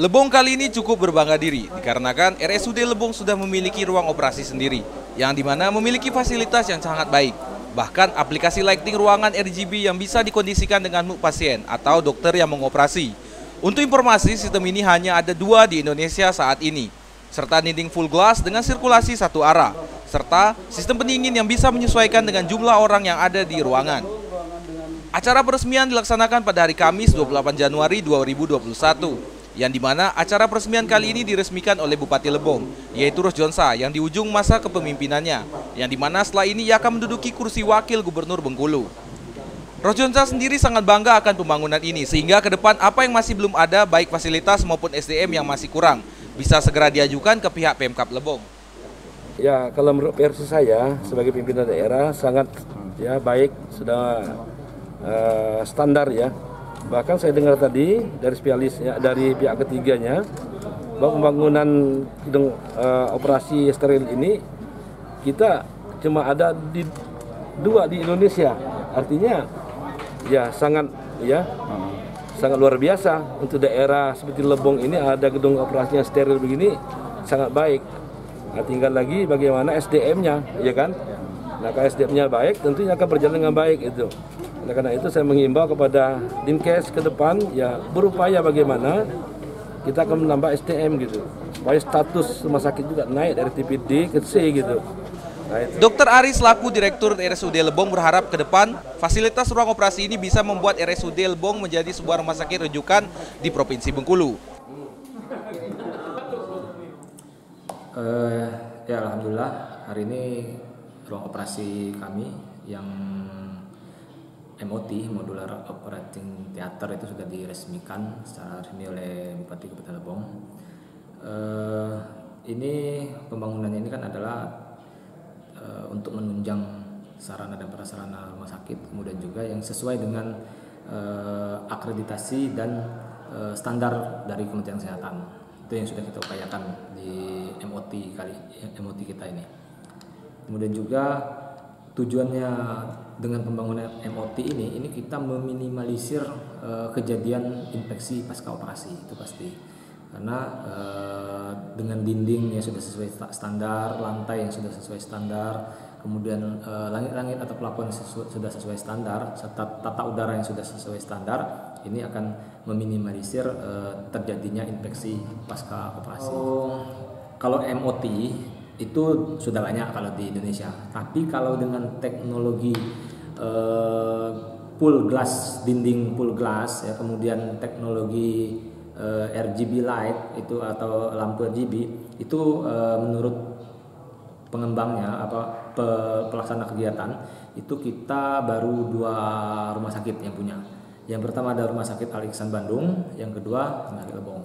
Lebong kali ini cukup berbangga diri dikarenakan RSUD Lebong sudah memiliki ruang operasi sendiri yang dimana memiliki fasilitas yang sangat baik. Bahkan aplikasi lighting ruangan RGB yang bisa dikondisikan dengan mood pasien atau dokter yang mengoperasi. Untuk informasi, sistem ini hanya ada 2 di Indonesia saat ini, serta dinding full glass dengan sirkulasi satu arah, serta sistem pendingin yang bisa menyesuaikan dengan jumlah orang yang ada di ruangan. Acara peresmian dilaksanakan pada hari Kamis 28 Januari 2021. Yang dimana acara peresmian kali ini diresmikan oleh Bupati Lebong, yaitu Rosjonsa yang di ujung masa kepemimpinannya, yang dimana setelah ini ia akan menduduki kursi Wakil Gubernur Bengkulu. Rosjonsa sendiri sangat bangga akan pembangunan ini, sehingga ke depan apa yang masih belum ada, baik fasilitas maupun SDM yang masih kurang, bisa segera diajukan ke pihak Pemkab Lebong. Ya, kalau menurut versi saya sebagai pimpinan daerah sangat baik, sudah standar ya. Bahkan saya dengar tadi dari pihak ketiganya bahwa pembangunan gedung operasi steril ini kita cuma ada di 2 di Indonesia. Artinya sangat luar biasa untuk daerah seperti Lebong ini ada gedung operasi yang steril begini, sangat baik. Nah, tinggal lagi bagaimana SDM-nya, ya kan? Nah, kalau SDM-nya baik, tentunya akan berjalan dengan baik itu. Oleh karena itu saya mengimbau kepada Dinkes ke depan berupaya bagaimana kita akan menambah SDM gitu, supaya status rumah sakit juga naik dari TPD ke C gitu. Dr. Aris selaku Direktur RSUD Lebong berharap ke depan fasilitas ruang operasi ini bisa membuat RSUD Lebong menjadi sebuah rumah sakit rujukan di Provinsi Bengkulu. Alhamdulillah hari ini ruang operasi kami yang MOT, Modular Operating Theater, itu sudah diresmikan secara resmi oleh Bupati Kabupaten Lebong. Ini pembangunannya ini kan adalah untuk menunjang sarana dan prasarana rumah sakit, kemudian juga yang sesuai dengan akreditasi dan standar dari Kementerian Kesehatan. Itu yang sudah kita upayakan di MOT kita ini. Kemudian juga tujuannya dengan pembangunan MOT ini kita meminimalisir kejadian infeksi pasca operasi, itu pasti. Karena dengan dinding yang sudah sesuai standar, lantai yang sudah sesuai standar, kemudian langit-langit atau plafon sudah sesuai standar, serta tata udara yang sudah sesuai standar, ini akan meminimalisir terjadinya infeksi pasca operasi. Kalau MOT itu sudah banyak kalau di Indonesia, tapi kalau dengan teknologi full glass, dinding full glass ya, kemudian teknologi RGB light itu atau lampu RGB itu menurut pengembangnya pelaksana kegiatan itu kita baru 2 rumah sakit yang punya. Yang pertama ada Rumah Sakit Al Ihsan Bandung, yang kedua Rumah Sakit Lebong.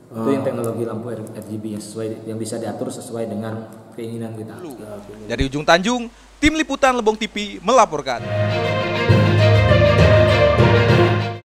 Itu yang teknologi lampu RGB yang bisa diatur sesuai dengan keinginan kita. Dari ujung Tanjung, tim liputan Lebong TV melaporkan.